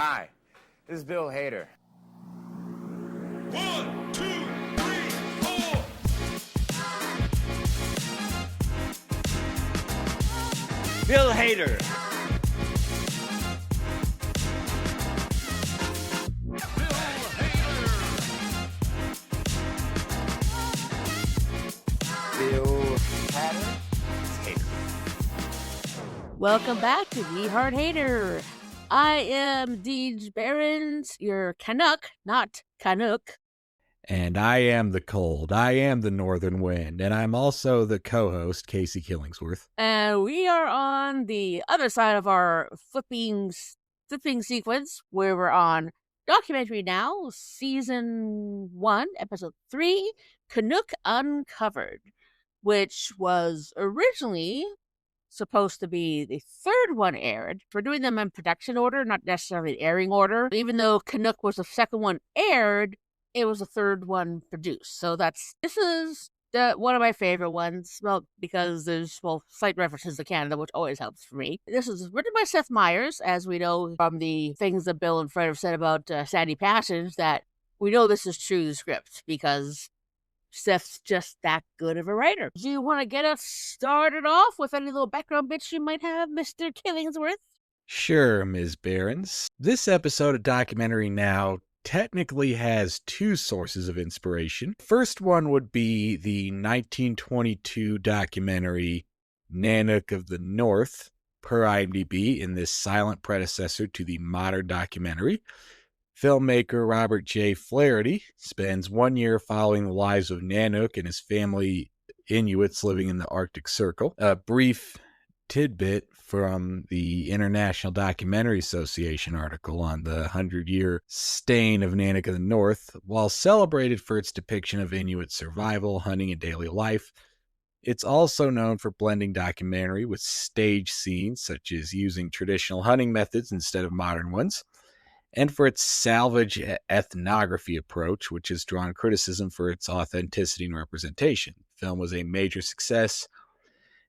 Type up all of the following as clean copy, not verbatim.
Hi, this is Bill Hader. 1, 2, 3, 4. Bill Hader. Welcome back to We Heart Hater. I am Deej Behrens, your Canuck, not Canuck. And I am the cold. I am the northern wind. And I'm also the co-host, Casey Killingsworth. And we are on the other side of our flipping sequence, where we're on Documentary Now, Season 1, Episode 3, Kunuk Uncovered, which was originally supposed to be the third one aired. We're doing them in production order, not necessarily airing order. Even though Kunuk was the second one aired, it was the third one produced. So this is one of my favorite ones. Well, because there's slight references to Canada, which always helps for me. This is written by Seth Meyers, as we know from the things that Bill and Fred have said about Sandy Passage, that we know this is true to the script because Seth's just that good of a writer. Do you want to get us started off with any little background bits you might have, Mr. Killingsworth? Sure, Ms. Behrens. This episode of Documentary Now technically has two sources of inspiration. First one would be the 1922 documentary Nanook of the North, per IMDb, in this silent predecessor to the modern documentary. Filmmaker Robert J. Flaherty spends 1 year following the lives of Nanook and his family Inuits living in the Arctic Circle. A brief tidbit from the International Documentary Association article on the 100-year staying of Nanook of the North. While celebrated for its depiction of Inuit survival, hunting, and daily life, it's also known for blending documentary with stage scenes, such as using traditional hunting methods instead of modern ones, and for its salvage ethnography approach, which has drawn criticism for its authenticity and representation. The film was a major success,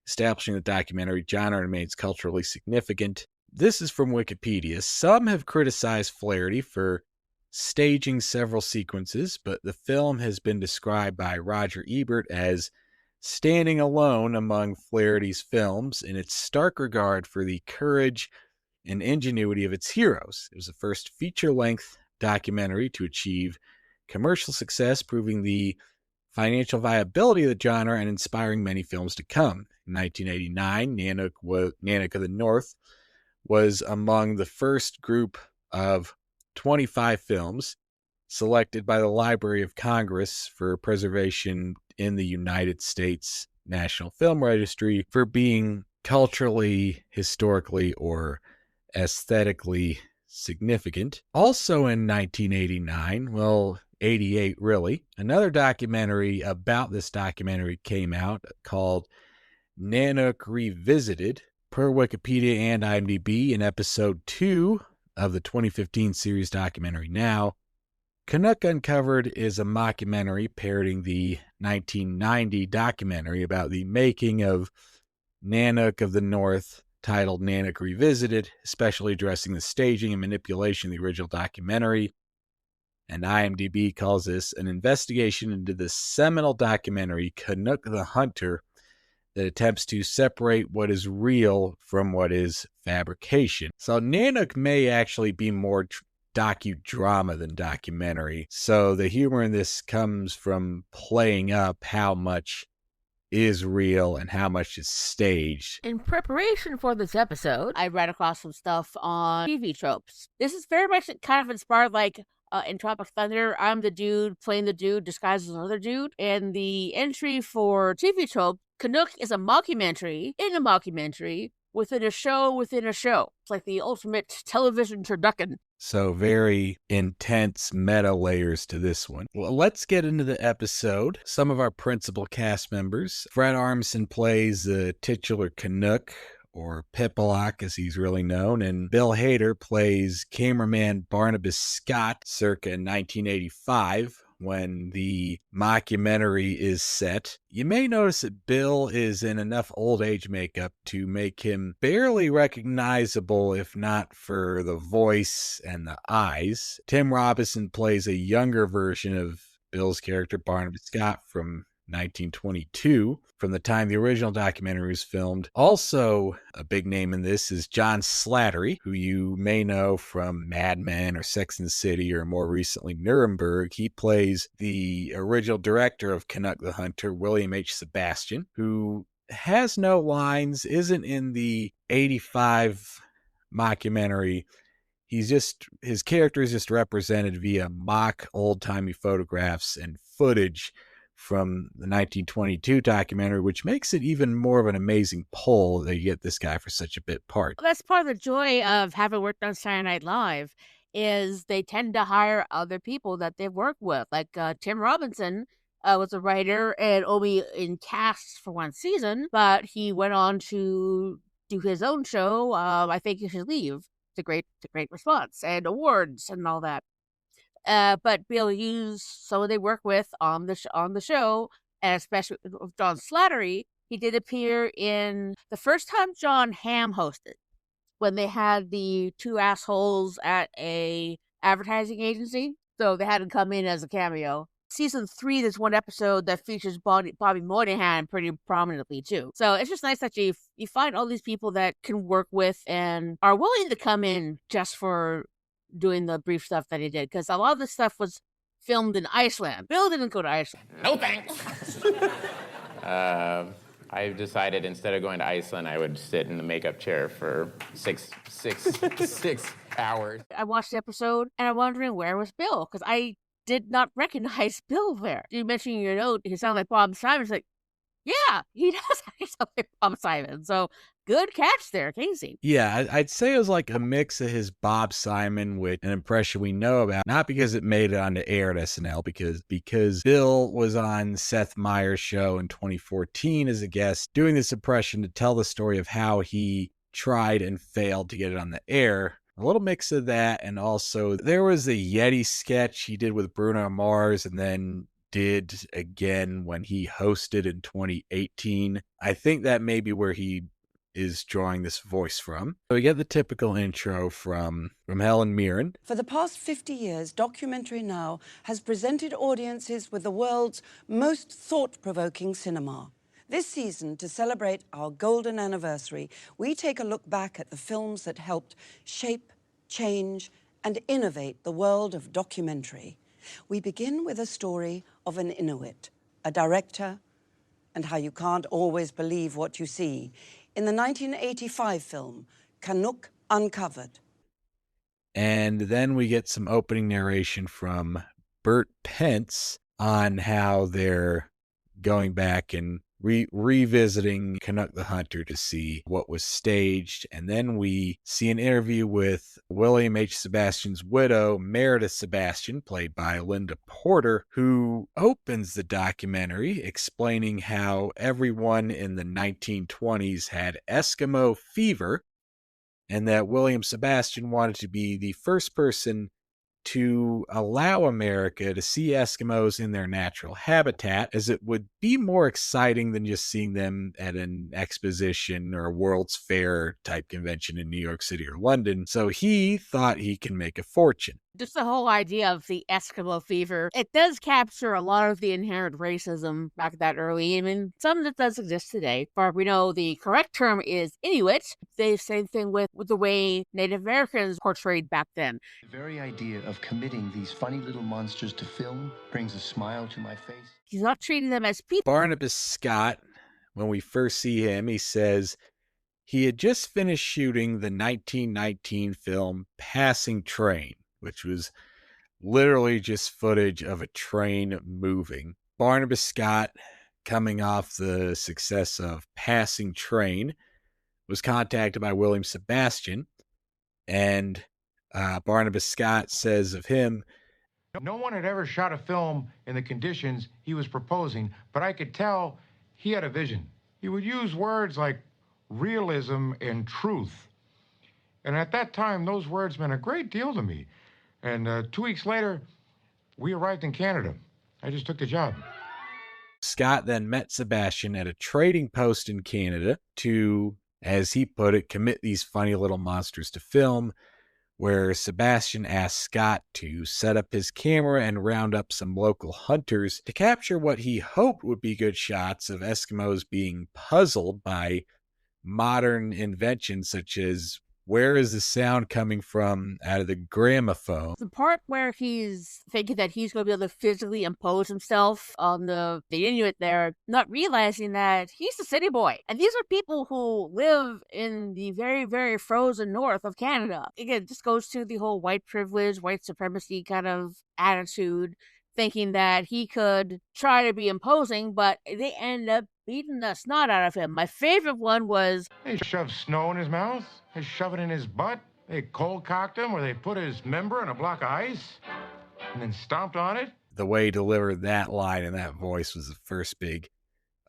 establishing the documentary genre remains culturally significant. This is from Wikipedia. Some have criticized Flaherty for staging several sequences, but the film has been described by Roger Ebert as standing alone among Flaherty's films in its stark regard for the courage and ingenuity of its heroes. It was the first feature-length documentary to achieve commercial success, proving the financial viability of the genre and inspiring many films to come. In 1989, Nanook of the North was among the first group of 25 films selected by the Library of Congress for preservation in the United States National Film Registry for being culturally, historically, or aesthetically significant. Also in 1989, 88 really, another documentary about this documentary came out called Nanook Revisited. Per Wikipedia and IMDb, in episode 2 of the 2015 series Documentary Now, Kunuk Uncovered is a mockumentary parodying the 1990 documentary about the making of Nanook of the North, titled Nanook Revisited, especially addressing the staging and manipulation of the original documentary. And IMDb calls this an investigation into the seminal documentary Kunuk the Hunter that attempts to separate what is real from what is fabrication. So Nanook may actually be more docudrama than documentary. So the humor in this comes from playing up how much is real and how much is staged. In preparation for this episode, I ran across some stuff on TV tropes. This is very much kind of inspired like in Tropic Thunder, I'm the dude playing the dude disguised as another dude. And the entry for TV trope, Kunuk is a mockumentary in a mockumentary within a show within a show. It's like the ultimate television turducken. So very intense meta layers to this one. Well, let's get into the episode. Some of our principal cast members. Fred Armisen plays the titular Kunuk, or Pipilok as he's really known, and Bill Hader plays Cameraman Barnabas Scott circa 1985, when the mockumentary is set. You may notice that Bill is in enough old age makeup to make him barely recognizable, if not for the voice and the eyes. Tim Robinson plays a younger version of Bill's character, Barnabas Scott, from 1922, from the time the original documentary was filmed. Also, a big name in this is John Slattery, who you may know from Mad Men or Sex and the City, or more recently Nuremberg. He plays the original director of Kunuk the Hunter, William H. Sebastian, who has no lines, isn't in the 85 mockumentary. His character is just represented via mock old-timey photographs and footage from the 1922 documentary, which makes it even more of an amazing pull that you get this guy for such a bit part. That's part of the joy of having worked on Saturday Night Live, is they tend to hire other people that they've worked with. Like Tim Robinson was a writer and only in casts for one season, but he went on to do his own show, I Think You Should Leave. It's a great response, and awards and all that. But Bill used someone they work with on the show, and especially with John Slattery. He did appear in the first time John Hamm hosted, when they had the two assholes at a advertising agency. So they had him come in as a cameo. Season 3, there's one episode that features Bobby Moynihan pretty prominently too. So it's just nice that you find all these people that can work with and are willing to come in just for doing the brief stuff that he did, because a lot of this stuff was filmed in Iceland. Bill didn't go to Iceland. No thanks. I decided instead of going to Iceland, I would sit in the makeup chair for six hours. I watched the episode and I'm wondering, where was Bill? Because I did not recognize Bill there. You mentioned in your note, he sounded like Bob Simon. It's like, yeah, he does sound like Bob Simon. So good catch there, Casey. Yeah, I'd say it was like a mix of his Bob Simon with an impression we know about, not because it made it onto air at SNL, because Bill was on Seth Meyers' show in 2014 as a guest, doing this impression to tell the story of how he tried and failed to get it on the air. A little mix of that, and also there was a Yeti sketch he did with Bruno Mars, and then did again when he hosted in 2018. I think that may be where he is drawing this voice from. So we get the typical intro from Helen Mirren. For the past 50 years, Documentary Now has presented audiences with the world's most thought-provoking cinema. This season, to celebrate our golden anniversary, we take a look back at the films that helped shape, change, and innovate the world of documentary. We begin with a story of an Inuit, a director, and how you can't always believe what you see, in the 1985 film, Kunuk Uncovered. And then we get some opening narration from Bert Pence on how they're going back and revisiting Kunuk the Hunter to see what was staged. And then we see an interview with William H. Sebastian's widow, Meredith Sebastian, played by Linda Porter, who opens the documentary explaining how everyone in the 1920s had Eskimo fever, and that William Sebastian wanted to be the first person to allow America to see Eskimos in their natural habitat, as it would be more exciting than just seeing them at an exposition or a World's Fair type convention in New York City or London. So he thought he can make a fortune. Just the whole idea of the Eskimo fever, it does capture a lot of the inherent racism back that early. I mean, some that does exist today. But we know the correct term is Inuit. The same thing with the way Native Americans portrayed back then. The very idea of committing these funny little monsters to film brings a smile to my face. He's not treating them as people. Barnabas Scott, when we first see him, he says he had just finished shooting the 1919 film Passing Train, which was literally just footage of a train moving. Barnabas Scott, coming off the success of Passing Train, was contacted by William Sebastian, and Barnabas Scott says of him, "No one had ever shot a film in the conditions he was proposing, but I could tell he had a vision. He would use words like realism and truth. And at that time, those words meant a great deal to me. And 2 weeks later, we arrived in Canada. I just took the job. Scott then met Sebastian at a trading post in Canada to, as he put it, commit these funny little monsters to film, where Sebastian asked Scott to set up his camera and round up some local hunters to capture what he hoped would be good shots of Eskimos being puzzled by modern inventions such as where is the sound coming from out of the gramophone. The part where he's thinking that he's going to be able to physically impose himself on the Inuit there, not realizing that he's the city boy. And these are people who live in the very, very frozen north of Canada. Again, this goes to the whole white privilege, white supremacy kind of attitude, thinking that he could try to be imposing, but they end up beating the snot out of him. My favorite one was... They shoved snow in his mouth. They shove it in his butt. They cold cocked him where they put his member in a block of ice and then stomped on it. The way he delivered that line and that voice was the first big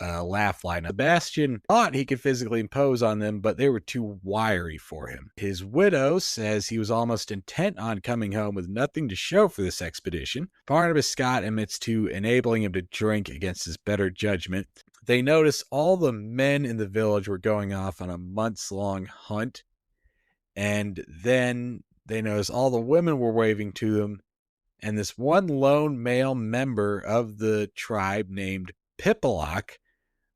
laugh line. Sebastian thought he could physically impose on them, but they were too wiry for him. His widow says he was almost intent on coming home with nothing to show for this expedition. Barnabas Scott admits to enabling him to drink against his better judgment. They notice all the men in the village were going off on a months-long hunt, and then they notice all the women were waving to them, and this one lone male member of the tribe named Pipilok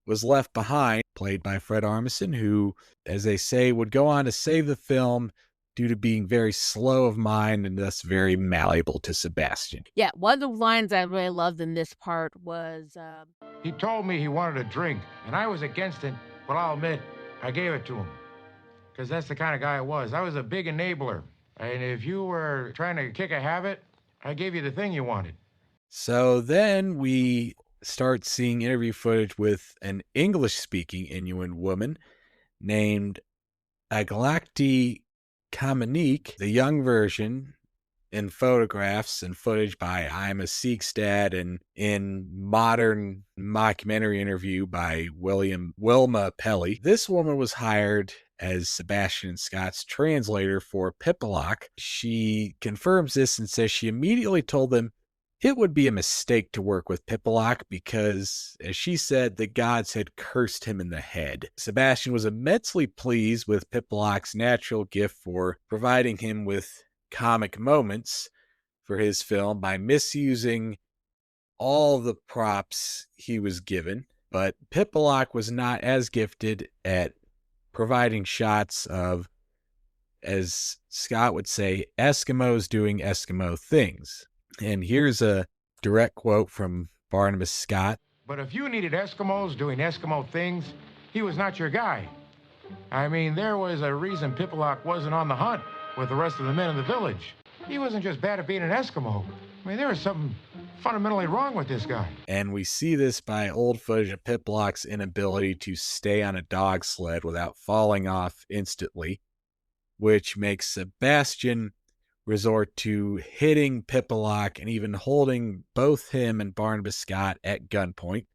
was left behind, played by Fred Armisen, who, as they say, would go on to save the film due to being very slow of mind and thus very malleable to Sebastian. Yeah, one of the lines I really loved in this part was... He told me he wanted a drink, and I was against it, but I'll admit, I gave it to him. Because that's the kind of guy I was. I was a big enabler. And if you were trying to kick a habit, I gave you the thing you wanted. So then we start seeing interview footage with an English-speaking Inuit woman named Aglakti Kamenik, the young version in photographs and footage by I'm a Seekstad, and in modern mockumentary interview by Wilma Pelly. This woman was hired as Sebastian Scott's translator for Pipilok. She confirms this and says she immediately told them it would be a mistake to work with Pipilok because, as she said, the gods had cursed him in the head. Sebastian was immensely pleased with Pipilok's natural gift for providing him with comic moments for his film by misusing all the props he was given, but Pipilok was not as gifted at providing shots of, as Scott would say, Eskimos doing Eskimo things. And here's a direct quote from Barnabas Scott. But if you needed Eskimos doing Eskimo things, he was not your guy. I mean, there was a reason Pipilok wasn't on the hunt with the rest of the men in the village. He wasn't just bad at being an Eskimo. I mean, there was something fundamentally wrong with this guy. And we see this by old footage of Pipilok's inability to stay on a dog sled without falling off instantly, which makes Sebastian resort to hitting Pipilok and even holding both him and Barnabas Scott at gunpoint.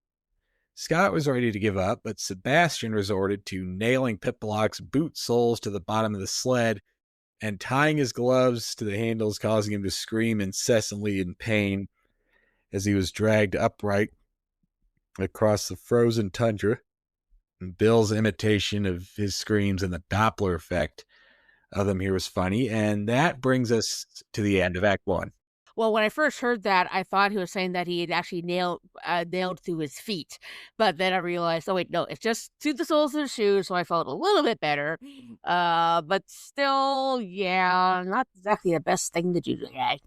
Scott was ready to give up, but Sebastian resorted to nailing Pipilok's boot soles to the bottom of the sled and tying his gloves to the handles, causing him to scream incessantly in pain as he was dragged upright across the frozen tundra. And Bill's imitation of his screams and the Doppler effect of them here was funny, and that brings us to the end of Act 1. Well, when I first heard that, I thought he was saying that he had actually nailed through his feet. But then I realized, oh, wait, no, it's just through the soles of the shoes, so I felt a little bit better. But still, yeah, not exactly the best thing to do today.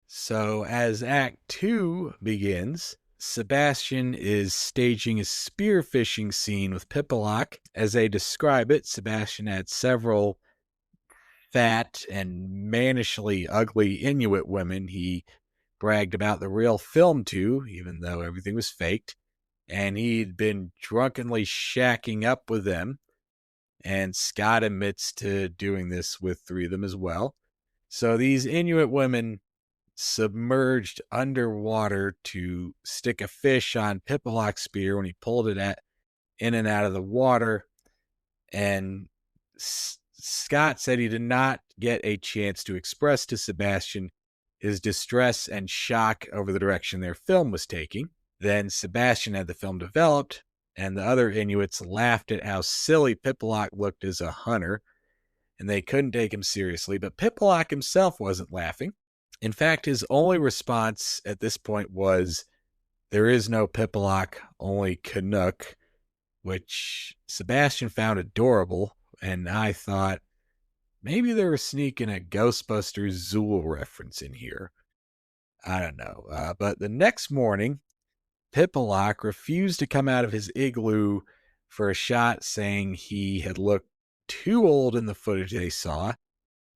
So as Act 2 begins, Sebastian is staging a spearfishing scene with Pipilok. As they describe it, Sebastian had several fat and mannishly ugly Inuit women he bragged about the real film to, even though everything was faked, and he'd been drunkenly shacking up with them, and Scott admits to doing this with 3 of them as well. So these Inuit women submerged underwater to stick a fish on Pipilok's spear when he pulled it in and out of the water, and Scott said he did not get a chance to express to Sebastian his distress and shock over the direction their film was taking. Then Sebastian had the film developed, and the other Inuits laughed at how silly Pipilok looked as a hunter, and they couldn't take him seriously, but Pipilok himself wasn't laughing. In fact, his only response at this point was, "There is no Pipilok, only Kunuk," which Sebastian found adorable, and I thought, maybe they were sneaking a Ghostbusters Zool reference in here. I don't know. But the next morning, Pipilok refused to come out of his igloo for a shot, saying he had looked too old in the footage they saw,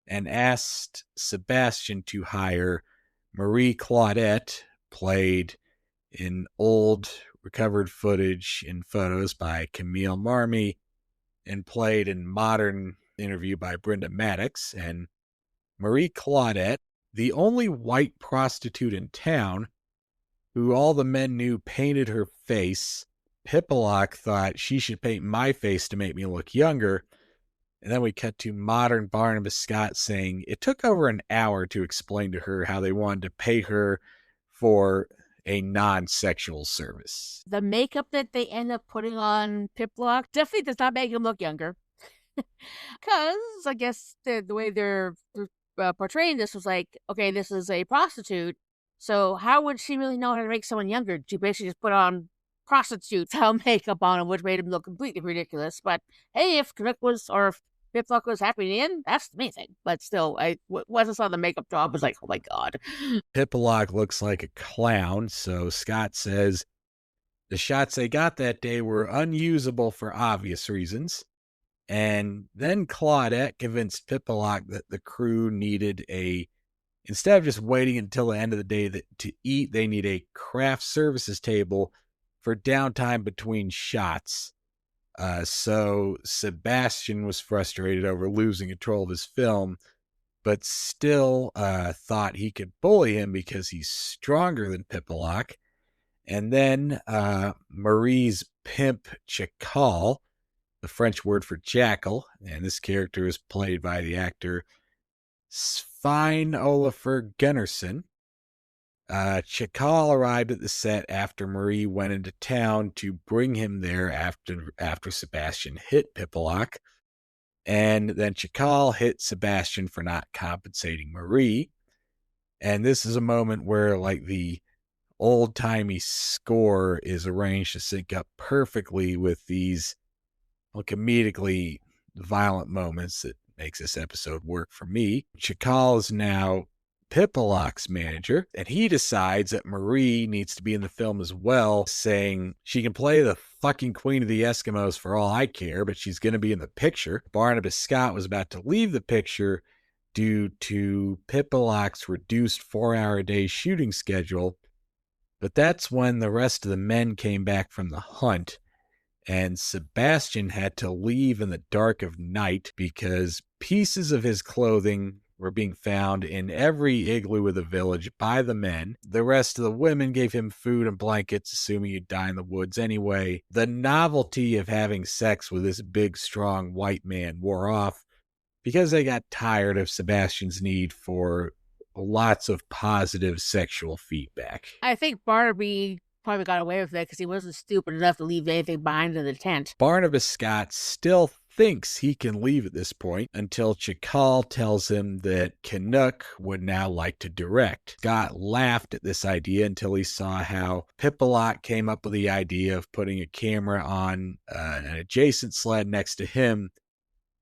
and asked Sebastian to hire Marie Claudette, played in old recovered footage in photos by Camille Marmee, and played in modern interview by Brenda Maddox. And Marie Claudette, the only white prostitute in town, who all the men knew painted her face. Pipilok thought she should paint my face to make me look younger. And then we cut to modern Barnabas Scott saying it took over an hour to explain to her how they wanted to pay her for a non-sexual service. The makeup that they end up putting on Pipilok definitely does not make him look younger. Because I guess the way they're portraying this was like, okay, this is a prostitute, so how would she really know how to make someone younger? She basically just put on prostitute style makeup on him, which made him look completely ridiculous. But hey, if Kunuk was, or if Pipilok was happy in the end, that's the main thing. But still, once I saw the makeup job, I was like, oh my god. Pipilok looks like a clown, so Scott says the shots they got that day were unusable for obvious reasons. And then Claudette convinced Pipilok that the crew needed instead of just waiting until the end of the day to eat, they need a craft services table for downtime between shots. So Sebastian was frustrated over losing control of his film, but still thought he could bully him because he's stronger than Pipilok. And then Marie's pimp Chacal, the French word for jackal, and this character is played by the actor Svein Olafur Gunnarsson. Chacal arrived at the set after Marie went into town to bring him there after Sebastian hit Pipilok. And then Chacal hit Sebastian for not compensating Marie. And this is a moment where, like, the old-timey score is arranged to sync up perfectly with these comedically violent moments that makes this episode work for me. Chacal is now Pipilok's manager, and he decides that Marie needs to be in the film as well, saying she can play the fucking Queen of the Eskimos for all I care, but she's going to be in the picture. Barnabas Scott was about to leave the picture due to Pipilok's reduced 4-hour-a-day shooting schedule, but that's when the rest of the men came back from the hunt, and Sebastian had to leave in the dark of night because pieces of his clothing were being found in every igloo of the village by the men. The rest of the women gave him food and blankets, assuming he'd die in the woods anyway. The novelty of having sex with this big, strong white man wore off because they got tired of Sebastian's need for lots of positive sexual feedback. I think Barnaby probably got away with it because he wasn't stupid enough to leave anything behind in the tent. Barnabas Scott still thinks he can leave at this point until Chacal tells him that Kunuk would now like to direct. Scott laughed at this idea until he saw how Pipilok came up with the idea of putting a camera on an adjacent sled next to him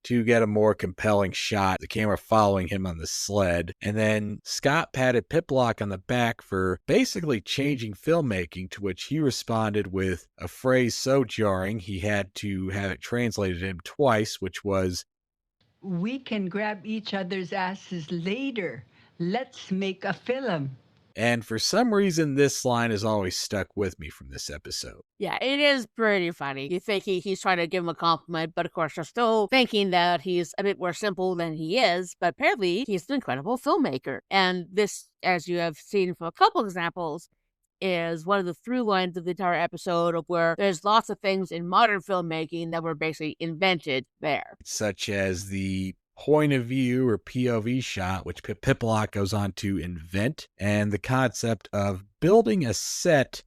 to get a more compelling shot, the camera following him on the sled. And then Scott patted Pipilok on the back for basically changing filmmaking, to which he responded with a phrase so jarring he had to have it translated to him twice, which was, "We can grab each other's asses later. Let's make a film." and for some reason this line has always stuck with me from this episode. Yeah, it is pretty funny. You think he's trying to give him a compliment, but of course you're still thinking that he's a bit more simple than he is, but apparently he's an incredible filmmaker. And this, as you have seen from a couple examples, is one of the through lines of the entire episode, of where there's lots of things in modern filmmaking that were basically invented there. Such as the point of view or POV shot, which Pipilok goes on to invent, and the concept of building a set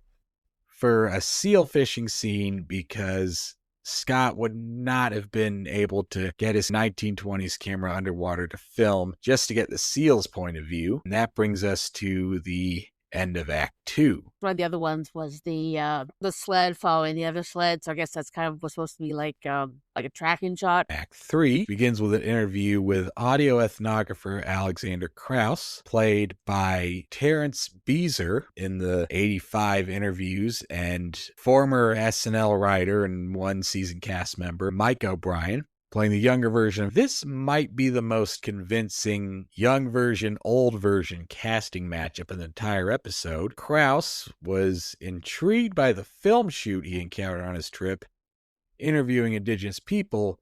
for a seal fishing scene because Scott would not have been able to get his 1920s camera underwater to film just to get the seal's point of view. And that brings us to the end of Act 2. One of the other ones was the sled following the other sled. So I guess that's kind of was supposed to be like a tracking shot. Act 3 begins with an interview with audio ethnographer Alexander Krauss, played by Terrence Beezer in the 85 interviews, and former SNL writer and one season cast member Mike O'Brien, playing the younger version. This might be the most convincing young version, old version casting matchup in the entire episode. Krauss was intrigued by the film shoot he encountered on his trip, interviewing indigenous people.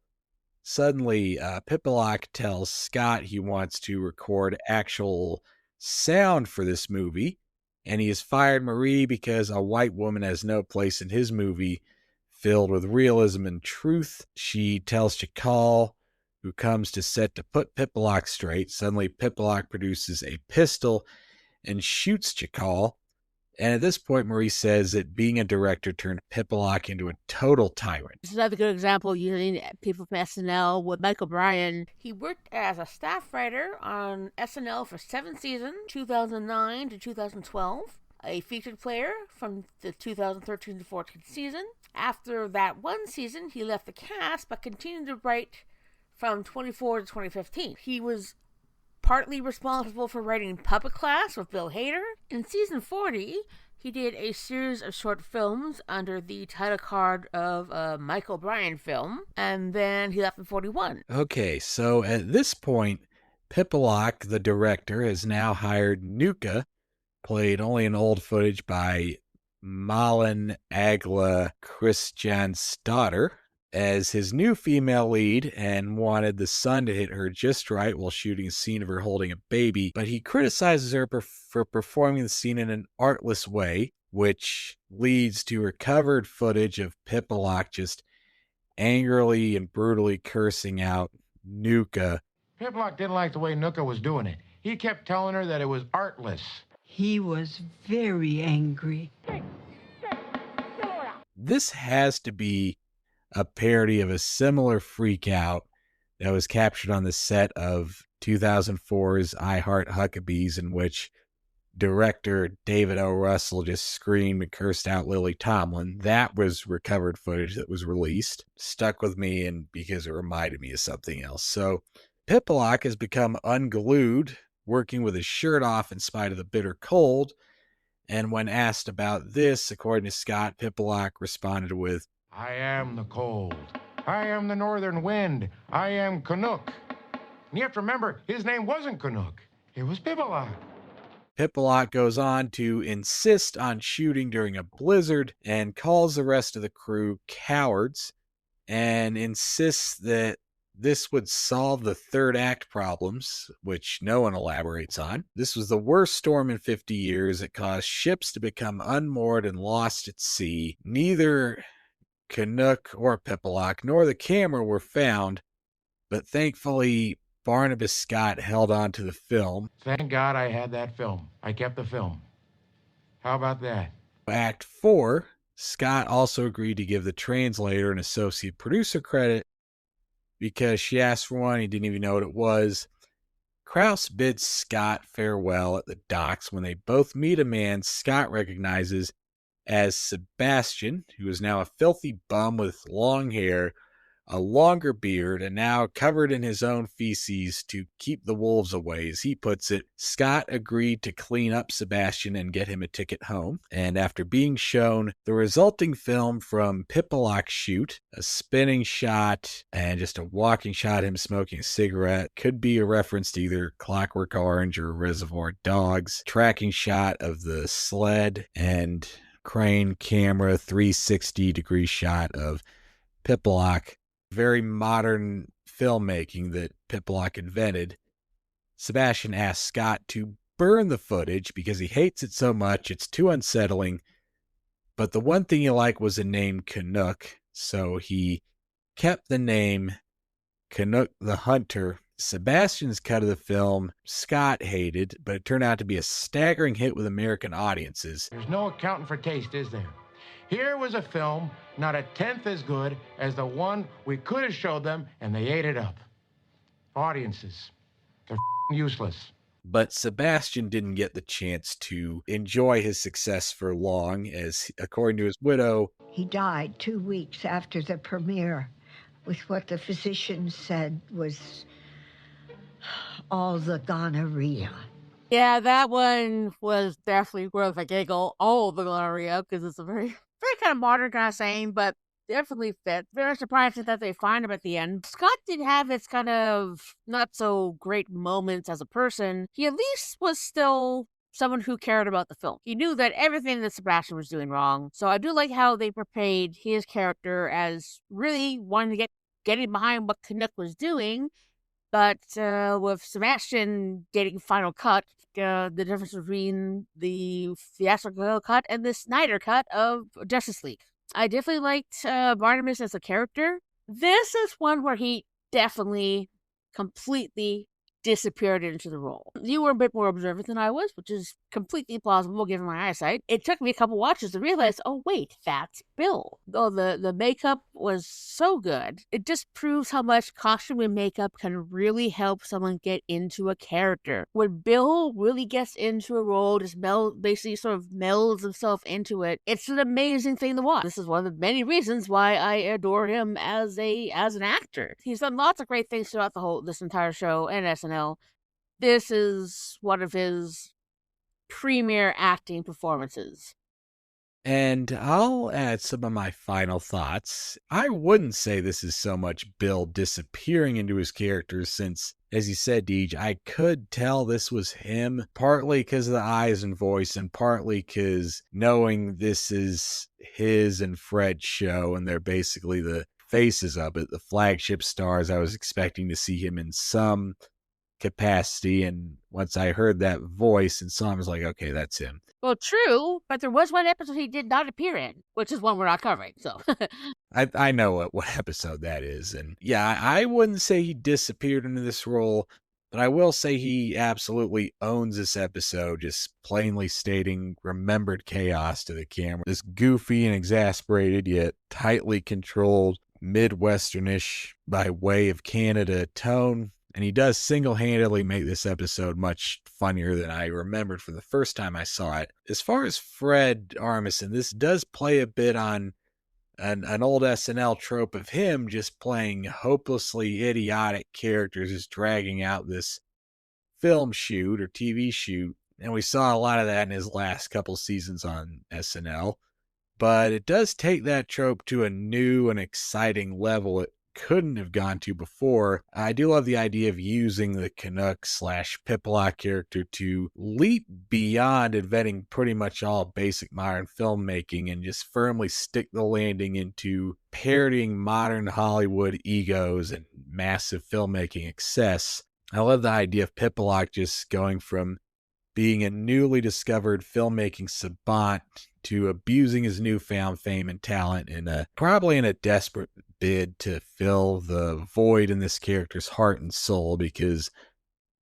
Suddenly, Pipilok tells Scott he wants to record actual sound for this movie, and he has fired Marie because a white woman has no place in his movie filled with realism and truth. She tells Chakal, who comes to set to put Pipilok straight. Suddenly, Pipilok produces a pistol and shoots Chakal. And at this point, Marie says that being a director turned Pipilok into a total tyrant. This is another good example using people from SNL with Mike O'Brien. He worked as a staff writer on SNL for 7 seasons, 2009 to 2012. A featured player from the 2013 to 14 season. After that one season, he left the cast but continued to write from 24 to 2015. He was partly responsible for writing Puppet Class with Bill Hader. In season 40, he did a series of short films under the title card of a Mike O'Brien film, and then he left in 41. Okay, so at this point, Pipilok, the director, has now hired Nuka, played only in old footage by Malin Agla Christian's daughter, as his new female lead, and wanted the sun to hit her just right while shooting a scene of her holding a baby, but he criticizes her for performing the scene in an artless way, which leads to recovered footage of Pipilok just angrily and brutally cursing out Nuka. Pipilok didn't like the way Nuka was doing it. He kept telling her that it was artless. He was very angry. This has to be a parody of a similar freak out that was captured on the set of 2004's I Heart Huckabees, in which director David O. Russell just screamed and cursed out Lily Tomlin. That was recovered footage that was released. Stuck with me, and because it reminded me of something else. So Pipilok has become unglued, working with his shirt off in spite of the bitter cold. And when asked about this, according to Scott, Pipilok responded with, I am the cold. I am the northern wind. I am Kunuk. And you have to remember, his name wasn't Kunuk. It was Pipilok. Pipilok goes on to insist on shooting during a blizzard and calls the rest of the crew cowards, and insists that this would solve the third act problems, which no one elaborates on. This was the worst storm in 50 years. It caused ships to become unmoored and lost at sea. Neither Kunuk or Pipilok nor the camera were found, but thankfully Barnabas Scott held on to the film. Thank God I had that film. I kept the film. How about that? Act 4, Scott also agreed to give the translator an associate producer credit because she asked for one. He didn't even know what it was. Krauss bids Scott farewell at the docks when they both meet a man Scott recognizes as Sebastian, who is now a filthy bum with long hair, a longer beard, and now covered in his own feces to keep the wolves away, as he puts it. Scott agreed to clean up Sebastian and get him a ticket home, and after being shown the resulting film from Pipilok's shoot, a spinning shot and just a walking shot of him smoking a cigarette, could be a reference to either Clockwork Orange or Reservoir Dogs, tracking shot of the sled, and crane camera 360-degree shot of Pipilok. Very modern filmmaking that Pipilok invented. Sebastian asked Scott to burn the footage because he hates it so much, it's too unsettling. But the one thing he liked was the name Kunuk, so he kept the name Kunuk the Hunter. Sebastian's cut of the film, Scott hated, but it turned out to be a staggering hit with American audiences. There's no accounting for taste, is there? Here was a film not a tenth as good as the one we could have showed them, and they ate it up. Audiences, they're useless. But Sebastian didn't get the chance to enjoy his success for long, as, according to his widow, he died 2 weeks after the premiere with what the physicians said was all the gonorrhea. Yeah, that one was definitely worth a giggle. All the gonorrhea, because it's a very, very kind of modern kind of saying, but definitely fit. Very surprising that they find him at the end. Scott did have his kind of not so great moments as a person. He at least was still someone who cared about the film. He knew that everything that Sebastian was doing wrong. So I do like how they portrayed his character as really wanting to getting behind what Kunuk was doing. But with Sebastian getting final cut, the difference between the theatrical cut and the Snyder cut of Justice League. I definitely liked Barnabas as a character. This is one where he definitely completely disappeared into the role. You were a bit more observant than I was, which is completely plausible given my eyesight. It took me a couple watches to realize, oh wait, that's Bill. Though the makeup was so good, it just proves how much costume and makeup can really help someone get into a character. When Bill really gets into a role, just basically sort of melds himself into it, it's an amazing thing to watch. This is one of the many reasons why I adore him as an actor. He's done lots of great things throughout this entire show and SNL. This is one of his premier acting performances. And I'll add some of my final thoughts. I wouldn't say this is so much Bill disappearing into his character since, as you said, Deej, I could tell this was him, partly because of the eyes and voice, and partly because knowing this is his and Fred's show, and they're basically the faces of it, the flagship stars, I was expecting to see him in some capacity, and once I heard that voice and saw him, I was like, okay, that's him. Well, true, but there was one episode he did not appear in, which is one we're not covering, so. I know what episode that is, and yeah, I wouldn't say he disappeared into this role, but I will say he absolutely owns this episode, just plainly stating remembered chaos to the camera. This goofy and exasperated, yet tightly controlled, Midwesternish by way of Canada tone. And he does single-handedly make this episode much funnier than I remembered from the first time I saw it. As far as Fred Armisen, this does play a bit on an old SNL trope of him just playing hopelessly idiotic characters, just dragging out this film shoot or TV shoot. And we saw a lot of that in his last couple seasons on SNL. But it does take that trope to a new and exciting level it couldn't have gone to before. I do love the idea of using the Kunuk / Pipilok character to leap beyond inventing pretty much all basic modern filmmaking and just firmly stick the landing into parodying modern Hollywood egos and massive filmmaking excess. I love the idea of Pipilok just going from being a newly discovered filmmaking savant to abusing his newfound fame and talent probably in a desperate bid to fill the void in this character's heart and soul, because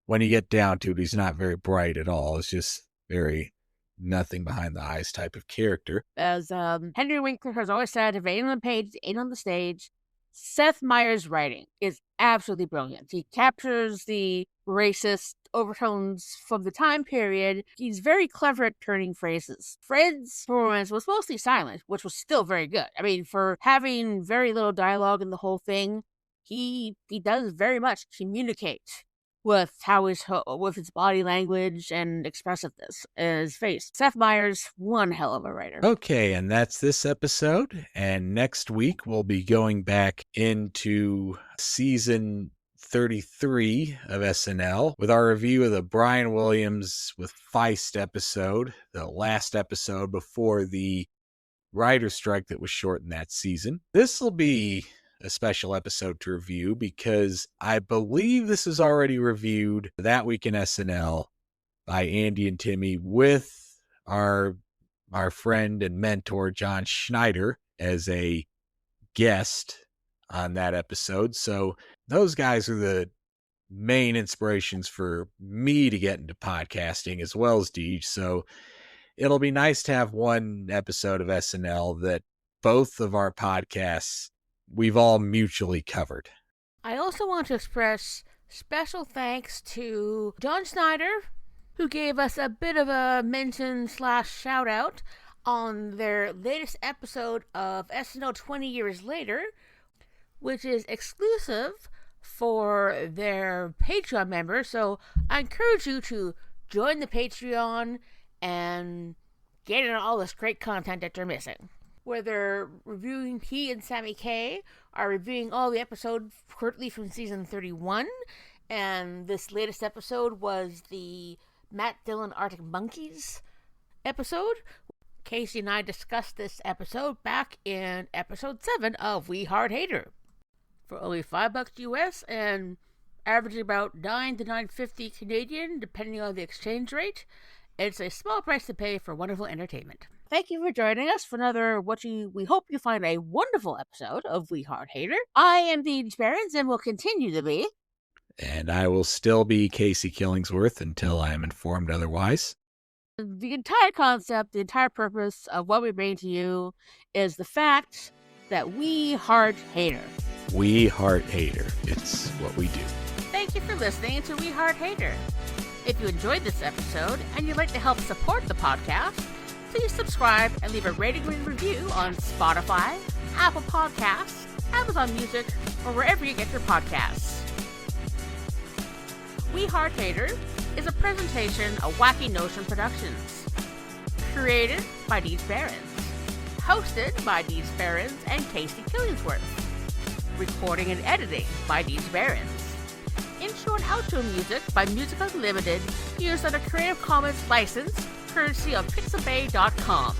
when you get down to it, he's not very bright at all. It's just very nothing behind the eyes type of character. As Henry Winkler has always said, if it ain't on the page, it ain't on the stage. Seth Meyers' writing is absolutely brilliant. He captures the racist overtones from the time period. He's very clever at turning phrases. Fred's performance was mostly silent, which was still very good. I mean, for having very little dialogue in the whole thing, he does very much communicate with with his body language and expressiveness in his face. Seth Meyers, one hell of a writer. Okay, and that's this episode. And next week, we'll be going back into season 33 of SNL with our review of the Brian Williams with Feist episode, the last episode before the writer's strike that was shortened that season. This will be a special episode to review because I believe this is already reviewed That Week in SNL by Andy and Timmy with our friend and mentor John Schneider as a guest on that episode. So those guys are the main inspirations for me to get into podcasting, as well as Deej. So it'll be nice to have one episode of SNL that both of our podcasts we've all mutually covered. I also want to express special thanks to John Snyder, who gave us a bit of a mention / shout out on their latest episode of SNL 20 Years Later, which is exclusive for their Patreon members. So I encourage you to join the Patreon and get in all this great content that you're missing. Where they're reviewing, he and Sammy K are reviewing all the episodes currently from season 31. And this latest episode was the Matt Dillon Arctic Monkeys episode. Casey and I discussed this episode back in episode 7 of We Hard Hater. For only $5 US and averaging about $9 to $9.50 Canadian, depending on the exchange rate. It's a small price to pay for wonderful entertainment. Thank you for joining us for another we hope you find a wonderful episode of We Hard Hater. I am Deej Barons and will continue to be. And I will still be Casey Killingsworth until I am informed otherwise. The entire concept, the entire purpose of what we bring to you is the fact that we heart Hater. We heart Hater. It's what we do. Thank you for listening to We Heart Hater. If you enjoyed this episode and you'd like to help support the podcast, please subscribe and leave a rating and review on Spotify, Apple Podcasts, Amazon Music, or wherever you get your podcasts. We Heart Hater is a presentation of Wacky Notion Productions. Created by Deej Barons. Hosted by Deej Barons and Casey Killingsworth. Recording and editing by Deej Barons. Intro and outro music by Music Unlimited, used under Creative Commons license, courtesy of pixabay.com.